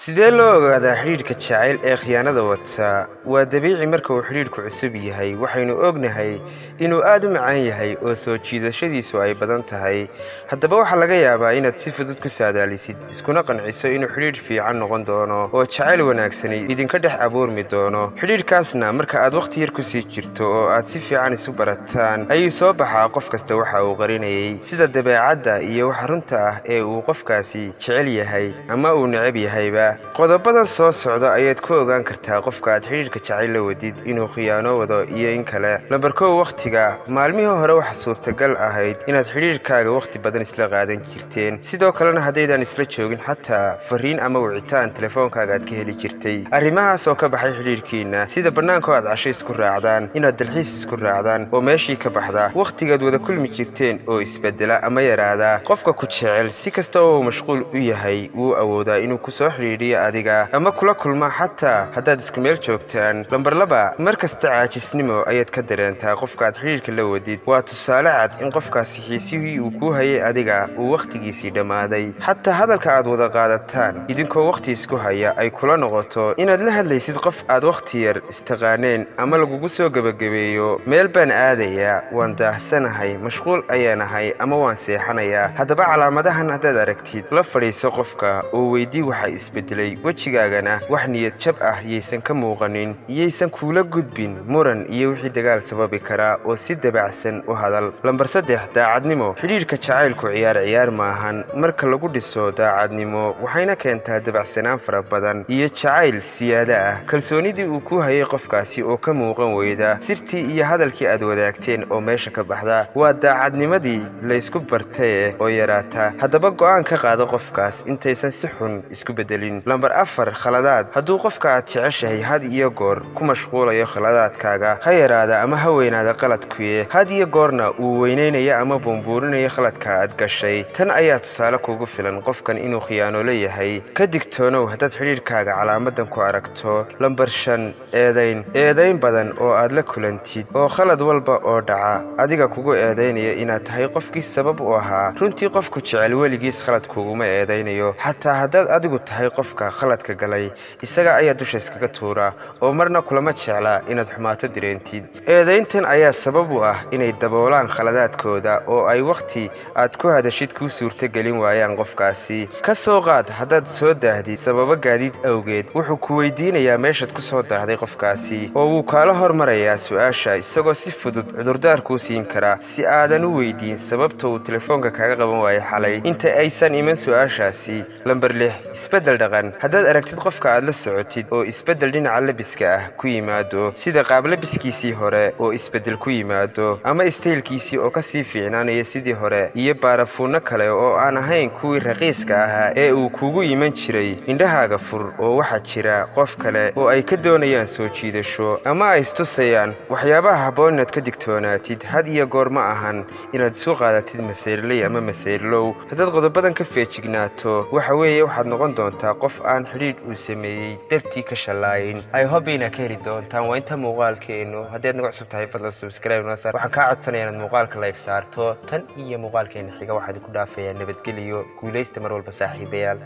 Sidee loo ogaadaa xiriirka jacayl ee khiyaanada wata? Waa dabiici marka uu xiriirku cusub yahay, waxaynu ognahay inuu aad u macaan yahay oo soo jiidashadiisu ay badan tahay. Haddaba waxaa laga yaabaa inaad si fudud ku saadaalisid, iskuna qanciso inuu xiriir fiican noqon doono oo jacayl wanaagsani idinka dhex abuurmi doono. Xiriirkaasna marka aad wakhti yar ku sii jirto oo aad si fiican isu barataan, ayuu soo baxaa qof kasta waxa uu qarinayay, sida dabeecadda iyo waxa runta ah ee uu qofkaasi jecel yahay ama uu neceb yahayba. qodobadan soo socda ayaad ku ogaan kartaa qofka aad xiriirka jacayl la wadid inuu khiyaano wado iyo in kale. Lambar 1, wakhtiga. Maalmihii hore waxaa suurtagal ahayd inaad xiriirkaaga wakhti badan isla qaadan jirteen, sidoo kalena haddaydan isla joogin xataa fariin ama wicitaan telefoonkaaga aad ka heli jirtay. arrimahaas oo ka baxay xiriirkiina, sida bannaanka aad casho isku raacdaan, inaad dalxiis isku raacdaan oo meeshii ka baxda. wakhtigaad wada kulmi jirteen oo isbedela ama yaraada. qofka ku jecel si kasta oo uu mashquul u yahay wuu awoodaa inuu ku soo adiga ama kula kulma xataa haddaad isku meel joogtaan. Lambar 2, markasta caajisnimo ayaad ka dareentaa qofka aad xiriirka la wadid. waa tusaale cad in qofkaasi xiisihii uu ku hayay adiga uu wakhtigiisii dhammaaday. xataa hadalka aad wada qaadataan idinkoo wakhti isku haya ay kula noqoto inaad la hadlaysid qof aad wakhti yar istaqaaneen, ama lagugu soo gebagabeeyo meel baan aadayaa, waan daahsanahay, mashquul ayaan ahay, ama waan seexanayaa. haddaba calaamadahan haddaad aragtid, la fadhiiso qofka oo weydii waxa isbedelay wejigaagana. wax niyad jab ah yaysan ka muuqanin, iyaysan kuula gudbin muran iyo wixii dagaal sababi karaa, oo si dabacsan u hadal. Lambar 3, daacadnimo. xidhiirka jacaylku ciyaar maahan. marka lagu dhiso daacadnimo, waxayna keentaa dabacsanaan fara badan iyo jacayl siyaada ah. kalsoonidii uu ku hayay qofkaasi oo ka muuqan weyda, sirtii iyo hadalkii aad wadaagteen oo meesha ka baxda. waa daacadnimadii laysku bartaye oo yaraata. haddaba go'aan ka qaado qofkaas intaysan si xun isku bedelin. Lambar 4, khaladaad. hadduu qofka aad jeceshahay had iyo goor ku mashquulayo khaladaadkaaga, ha yaraada ama ha weynaada qaladkuye, had iyo goorna uu weynaynaya ama buunbuurinayo khaladka aad gashay, tan ayaa tusaale kugu filan qofkan inuu khiyaano leeyahay. ka digtoonow haddaad xidhiirkaaga calaamadan ku aragto. Lambar 5, eedayn badan oo aad la kulantid oo khalad walba oo dhaca adiga kugu eedaynaya inaad tahay qofkii sabab u ahaa. runtii qofku jecel weligiis khalad kuguma eedaynayo, xataa haddaad adigu tahay qofka khaladka galay, isaga ayaa dusha iskaga tuura oo marna kulama jeclaa inaad xumaato dareentid. eedayntan ayaa sabab u ah inay daboolaan khaladaadkooda oo ay wakhti aad ku hadashid kuu suurtogelin waayaan qofkaasi. ka soo qaad haddaad soo daahdid sababo gaadiid awgeed, wuxuu ku weydiinayaa meeshaad ku soo daahday qofkaasi, oo wuu kaala hormarayaa su'aasha isagoo si fudud cudurdaar kuu siin kara si aadan u weydiin sababta uu telefoonka kaaga qaban waayay xalay inta aysan iman su'aashaasi. Lambar 6, isbeddel dhaqan. haddaad aragtid qofka aad la socotid oo isbeddel dhinaca labiska ah ku yimaado, sida qaab labiskiisii hore oo isbeddel ku yimaado, ama istaylkiisii oo ka sii fiicnaanaya sidii hore, iyo baarafuunno kale oo aan ahayn kuwii raqiiska ahaa ee uu kugu iman jiray, indhahaaga fur oo waxaa jira qof kale oo ay ka doonayaan soo jiidasho ama ay istusayaan. waxyaabaha habboon inaad ka digtoonaatid had iyo goor ma ahan inaad isu qaadatid maseyrley ama maseyrilow. haddaad qodobadan ka feejignaato, waxa weeye waxaad noqon doontaa qof aan xidhiidh uu sameeyey dartii ka shalaayin. I hope inaad ka heli doontaan. waa inta muuqaalkeennu. haddii aad nagu cusub tahay fadlan subscribe noo saar. waxaan kaa codsanaya inaad muuqaalka like saarto. tan iyo muuqaalkeena xiga waxaan ku dhaafayaa nabadgeliyo. guulaysta mar walba saaxiibayaal.